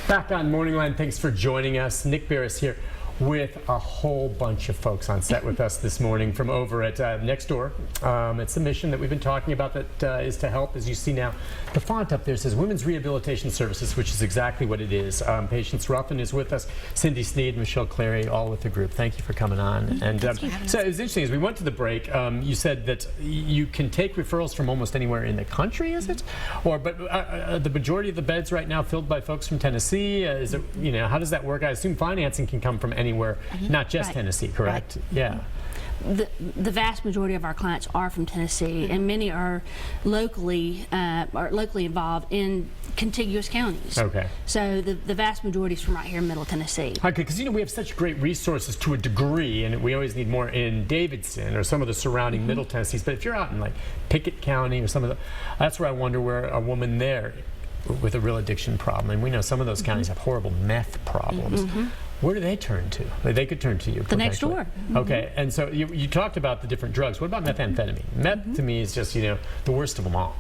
Back on MorningLine, thanks for joining us. Nick Barris here with a whole bunch of folks on set with us this morning from over at Next Door. It's a mission that we've been talking about that is to help, as you see now. The font up there says Women's Rehabilitation Services, which is exactly what it is. Patience Ruffin is with us, Cindy Sneed, Michelle Clary, all with the group. Thank you for coming on. And so it was interesting, as we went to the break, you said that you can take referrals from almost anywhere in the country, is it? But the majority of the beds right now filled by folks from Tennessee? Is it, how does that work? I assume financing can come from anywhere, not just Tennessee, correct? Right. Yeah. The vast majority of our clients are from Tennessee, and many are locally involved in contiguous counties. Okay. So the vast majority is from right here in Middle Tennessee. Okay, because we have such great resources to a degree, and we always need more in Davidson or some of the surrounding Middle Tennessees. But if you're out in like Pickett County or some of that's where I wonder where a woman there with a real addiction problem, and we know some of those counties have horrible meth problems. Where do they turn to? They could turn to you. The Next Door. Okay, and so you talked about the different drugs. What about methamphetamine? Meth to me is just, the worst of them all.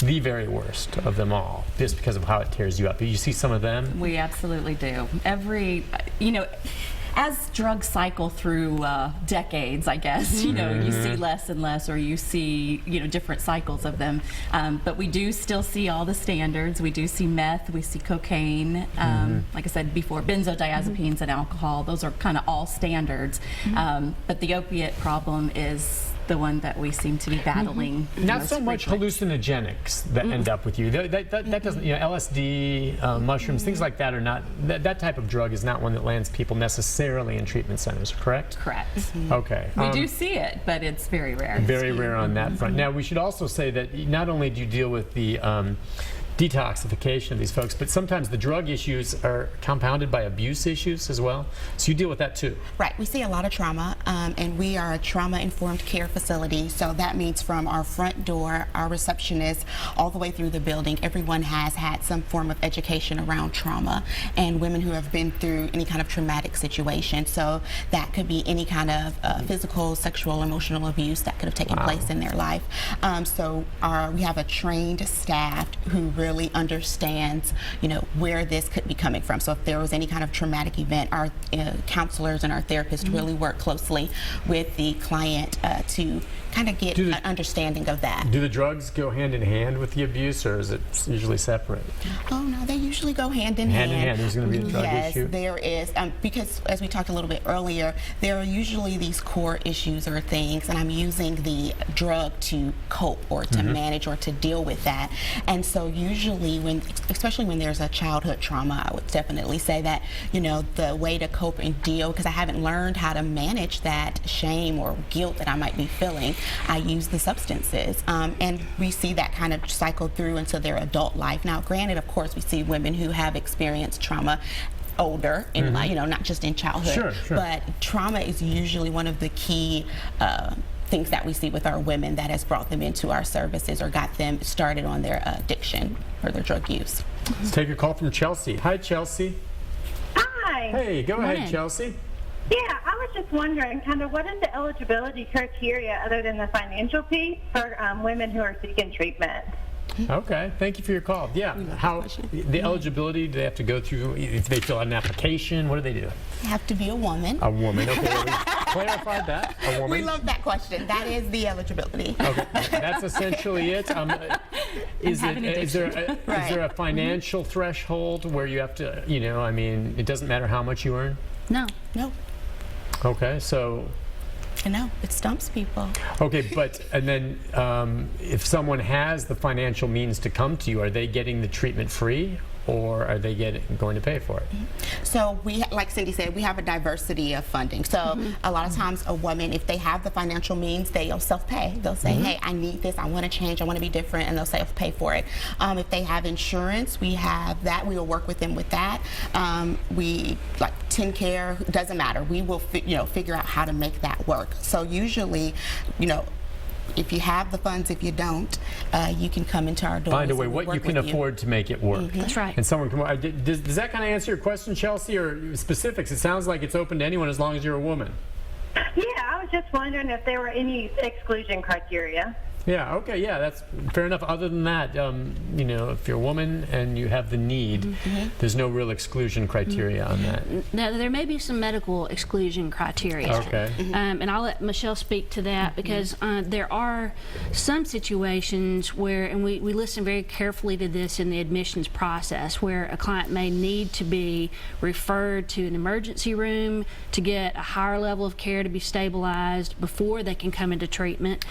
The very worst of them all, just because of how it tears you up. You see some of them? We absolutely do. As drugs cycle through decades, I guess, you see less and less, or you see, different cycles of them. But we do still see all the standards. We do see meth, we see cocaine, like I said before, benzodiazepines and alcohol. Those are kind of all standards. But the opiate problem is the one that we seem to be battling. Not so much hallucinogenics that end up with you. That doesn't, LSD, mushrooms, things like that are not, that type of drug is not one that lands people necessarily in treatment centers, correct? Correct. Okay. We do see it, but it's very rare. Very rare on that front. Now, we should also say that not only do you deal with the detoxification of these folks, but sometimes the drug issues are compounded by abuse issues as well. So you deal with that too. Right. We see a lot of trauma, and we are a trauma-informed care facility. So that means from our front door, our receptionist, all the way through the building, everyone has had some form of education around trauma and women who have been through any kind of traumatic situation. So that could be any kind of physical, sexual, emotional abuse that could have taken place in their life. We have a trained staff who really understands, where this could be coming from. So if there was any kind of traumatic event, our counselors and our therapists really work closely with the client to kind of get an understanding of that. Do the drugs go hand in hand with the abuse, or is it usually separate? Oh no, they usually go hand in hand. Hand in hand, there's going to be a drug issue? Yes, there is. Because as we talked a little bit earlier, there are usually these core issues or things, and I'm using the drug to cope or to manage or to deal with that. And so usually especially when there's a childhood trauma, I would definitely say that, the way to cope and deal, because I haven't learned how to manage that shame or guilt that I might be feeling, I use the substances. And we see that kind of cycle through into their adult life. Now, granted, of course, we see women who have experienced trauma older in life, not just in childhood. Sure. But trauma is usually one of the key things that we see with our women that has brought them into our services or got them started on their addiction or their drug use. Let's take a call from Chelsea. Hi, Chelsea. Hi. Hey, go ahead, Chelsea. Yeah, I was just wondering, what is the eligibility criteria other than the financial piece for women who are seeking treatment? Okay, thank you for your call. Yeah, how the eligibility, do they have to go through, if they fill out an application, what do they do? They have to be a woman. A woman, okay, we clarified that, a woman. We love that question. That is the eligibility. Okay, that's essentially it. Is there a financial threshold where you have to, it doesn't matter how much you earn? No. Okay, so. I know, it stumps people. Okay, and then if someone has the financial means to come to you, are they getting the treatment free, or are they going to pay for it? So we, like Cindy said, we have a diversity of funding. So a lot of times a woman, if they have the financial means, they'll self-pay. They'll say, hey, I need this, I want to change, I want to be different, and they'll self-pay for it. If they have insurance, we have that. We will work with them with that. We, like TennCare, doesn't matter. We will figure out how to make that work. So usually, if you have the funds, if you don't, you can come into our doors. Find a way, what you can afford to make it work. That's right. And someone can, does that kind of answer your question, Chelsea, or specifics? It sounds like it's open to anyone as long as you're a woman. Yeah, I was just wondering if there were any exclusion criteria. Yeah, okay, yeah, that's fair enough. Other than that, you know, if you're a woman and you have the need, there's no real exclusion criteria on that. Now, there may be some medical exclusion criteria. Okay. And I'll let Michelle speak to that because there are some situations where, and we listen very carefully to this in the admissions process, where a client may need to be referred to an emergency room to get a higher level of care to be stabilized before they can come into treatment,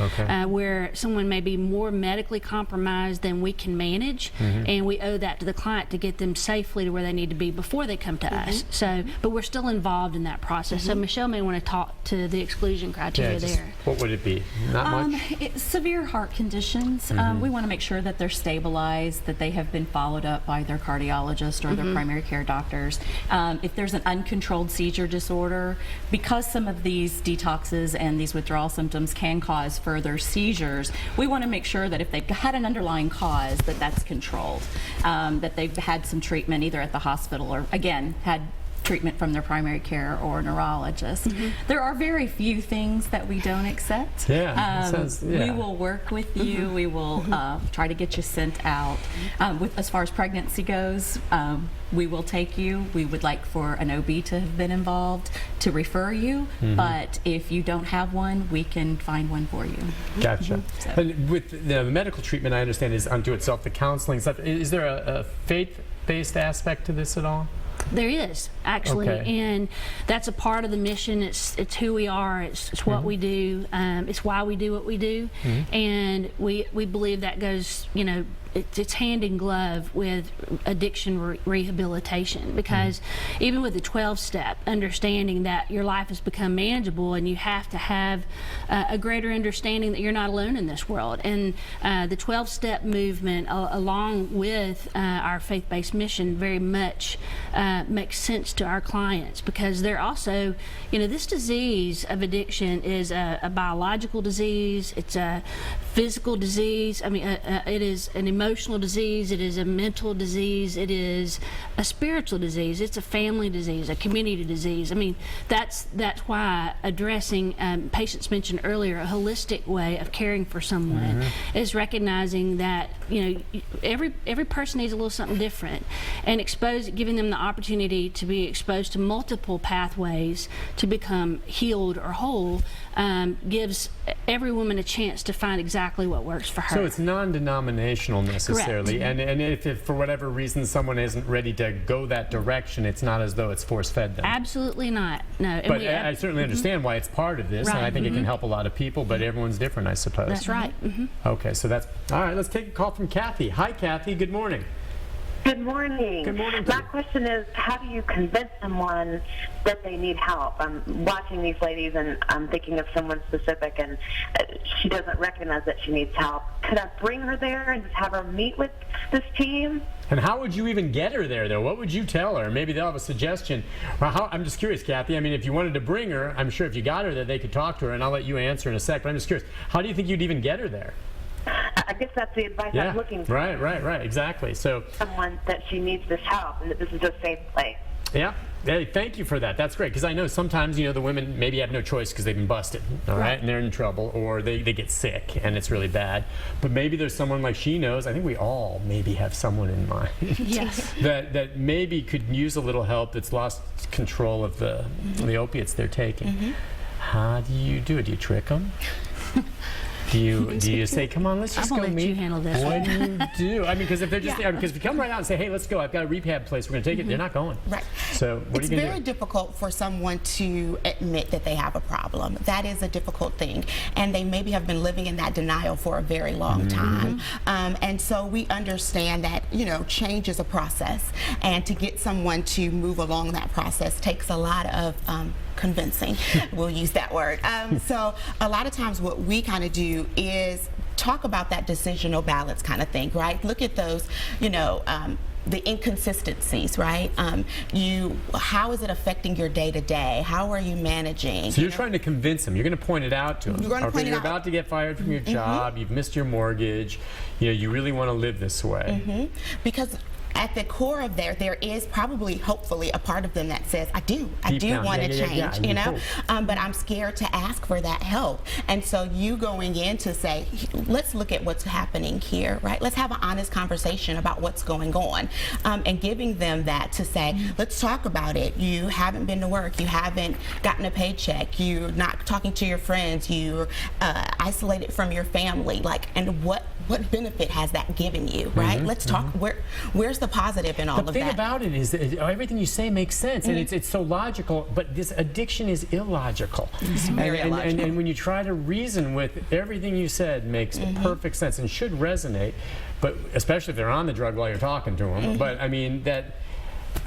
where someone may be more medically compromised than we can manage, and we owe that to the client to get them safely to where they need to be before they come to us. So, but we're still involved in that process. So Michelle may want to talk to the exclusion criteria there. What would it be? Not much? Severe heart conditions. We want to make sure that they're stabilized, that they have been followed up by their cardiologist or their primary care doctors. If there's an uncontrolled seizure disorder, because some of these detoxes and these withdrawal symptoms can cause further seizures, we want to make sure that if they've had an underlying cause, that that's controlled, that they've had some treatment either at the hospital or, again, had treatment from their primary care or neurologist. There are very few things that we don't accept. We will work with you. We will try to get you sent out. As far as pregnancy goes, we will take you. We would like for an OB to have been involved to refer you, but if you don't have one, we can find one for you. Gotcha. And with the medical treatment, I understand, is unto itself the counseling stuff. Is there a faith-based aspect to this at all? There is, actually, and that's a part of the mission. It's who we are. It's what we do. It's why we do what we do, and we believe that goes, you know, it's hand in glove with addiction rehabilitation, because even with the 12-step, understanding that your life has become manageable and you have to have a greater understanding that you're not alone in this world. And the 12-step movement, along with our faith-based mission, very much makes sense to our clients, because they're also, you know, this disease of addiction is a biological disease. It's a physical disease. I mean, it is an emotional disease. It is a mental disease. It is a spiritual disease. It's a family disease, a community disease. I mean, that's why addressing, patients mentioned earlier, a holistic way of caring for someone is recognizing that, you know, every person needs a little something different, and giving them the opportunity to be exposed to multiple pathways to become healed or whole gives every woman a chance to find exactly what works for her. So it's non-denominational necessarily. Correct. And if for whatever reason someone isn't ready to go that direction, it's not as though it's force-fed them. Absolutely not. No. But I certainly understand why it's part of this, and I think it can help a lot of people, but everyone's different, I suppose. That's right. Okay, so that's all right. Let's take a call from Kathy. Hi, Kathy. Good morning. Good morning. Good morning. My question is, how do you convince someone that they need help? I'm watching these ladies, and I'm thinking of someone specific, and she doesn't recognize that she needs help. Could I bring her there and just have her meet with this team? And how would you even get her there, though? What would you tell her? Maybe they'll have a suggestion. Well, I'm just curious, Kathy. I mean, if you wanted to bring her, I'm sure if you got her there, they could talk to her, and I'll let you answer in a sec. But I'm just curious, how do you think you'd even get her there? I guess that's the advice I'm looking for. Right, exactly. So someone that she needs this help, and that this is a safe place. Yeah. Hey, thank you for that. That's great, because I know sometimes, you know, the women maybe have no choice because they've been busted, all right, and they're in trouble, or they get sick and it's really bad. But maybe there's someone like she knows. I think we all maybe have someone in mind that maybe could use a little help, that's lost control of the opiates they're taking. How do you do it? Do you trick them? Do you say, come on, let's just go meet? I'm gonna let you handle this. What do you do? I mean, because if they're just because if you come right out and say, hey, let's go, I've got a rehab place, we're going to take it, they're not going. Right. So what are you going to do? It's very difficult for someone to admit that they have a problem. That is a difficult thing. And they maybe have been living in that denial for a very long time. And so we understand that, you know, change is a process. And to get someone to move along that process takes a lot of convincing. We'll use that word. So a lot of times what we kind of do is talk about that decisional balance kind of thing, right? Look at those, you know, the inconsistencies, right? How is it affecting your day-to-day? How are you managing? So you're trying to convince them. You're going to point it out to them. You're about to get fired from your job. You've missed your mortgage. You know, you really want to live this way. Because at the core of there is probably, hopefully, a part of them that says, I do want to change, you know, but I'm scared to ask for that help. And so you going in to say, let's look at what's happening here, right? Let's have an honest conversation about what's going on, and giving them that to say, let's talk about it. You haven't been to work, you haven't gotten a paycheck, you're not talking to your friends, you're isolated from your family, like, and what benefit has that given you, right? Let's talk, where's the positive in all of that? The thing about it is that everything you say makes sense, and it's so logical, but this addiction is illogical. It's very illogical. And when you try to reason with everything you said makes perfect sense and should resonate, but especially if they're on the drug while you're talking to them. But I mean, that,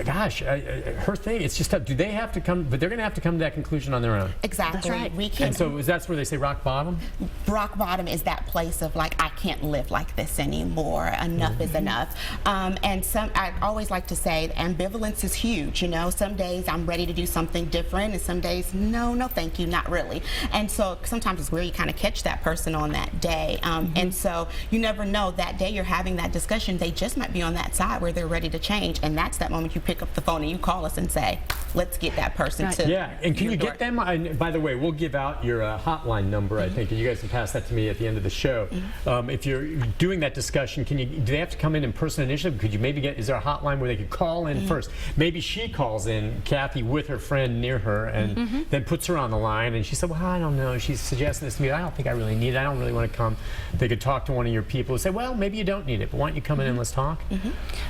gosh, her thing, it's just tough. Do they have to come, but they're going to have to come to that conclusion on their own. Exactly. That's right. We can, and so that's where they say rock bottom? Rock bottom is that place of like, I can't live like this anymore. Enough is enough. And I always like to say ambivalence is huge. You know, some days I'm ready to do something different, and some days, no, thank you, not really. And so sometimes it's where you kind of catch that person on that day. And so you never know, that day you're having that discussion, they just might be on that side where they're ready to change, and that's that moment you pick up the phone and you call us and say, let's get that person to and can you get them? And by the way, we'll give out your hotline number, I think, and you guys can pass that to me at the end of the show. If you're doing that discussion, do they have to come in person initially? Could you maybe is there a hotline where they could call in first? Maybe she calls in, Kathy, with her friend near her, and then puts her on the line, and she said, well, I don't know, she's suggesting this to me, I don't think I really need it, I don't really want to come. They could talk to one of your people and say, well, maybe you don't need it, but why don't you come in and let's talk?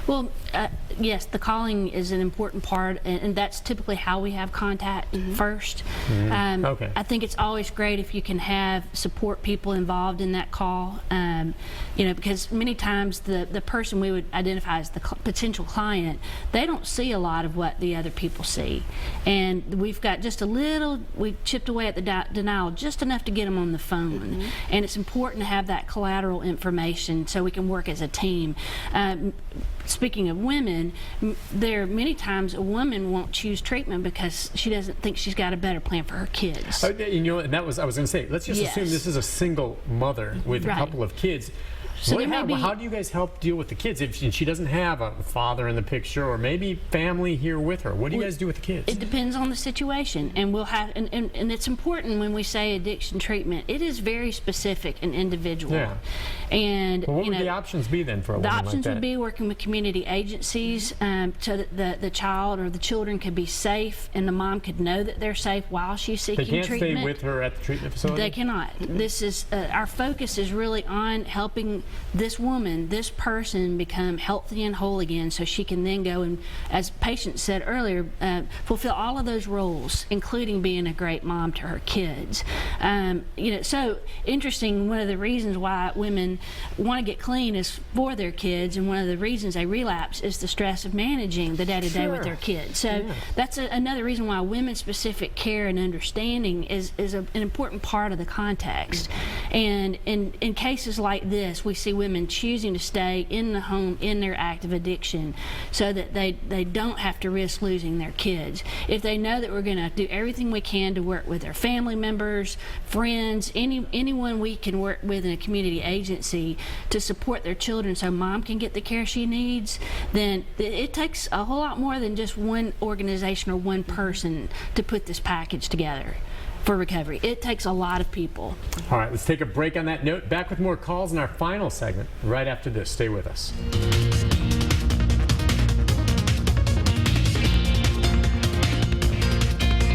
Well, yes, the calling is an important part, and that's typically how we have contact first. Okay. I think it's always great if you can have support people involved in that call, you know, because many times the person we would identify as the potential client, they don't see a lot of what the other people see, and we've got just a little, we've chipped away at the denial just enough to get them on the phone, and it's important to have that collateral information so we can work as a team. Speaking of women, there are many times a woman won't choose treatment because she doesn't think she's got a better plan for her kids. You know, and that was, I was going to say, let's just assume this is a single mother with a couple of kids. So how do you guys help deal with the kids if she doesn't have a father in the picture, or maybe family here with her? What do you guys do with the kids? It depends on the situation, and we'll have, and it's important when we say addiction treatment, it is very specific and individual. Yeah. And well, what would the options be then for a woman like that? The options would be working with community agencies, so that the child or the children could be safe, and the mom could know that they're safe while she's seeking treatment. They can't stay with her at the treatment facility? They cannot. This is our focus is really on helping this woman, this person, become healthy and whole again, so she can then go and, as Patient said earlier, fulfill all of those roles, including being a great mom to her kids. You know, so interesting. One of the reasons why women want to get clean is for their kids, and one of the reasons they relapse is the stress of managing the day-to-day with their kids. So that's another reason why women-specific care and understanding is an important part of the context. And in cases like this, we see women choosing to stay in the home in their active addiction so that they don't have to risk losing their kids. If they know that we're going to do everything we can to work with their family members, friends, anyone we can work with in a community agency to support their children so mom can get the care she needs, then it takes a whole lot more than just one organization or one person to put this package together for recovery. It takes a lot of people. All right, let's take a break on that note. Back with more calls in our final segment right after this. Stay with us.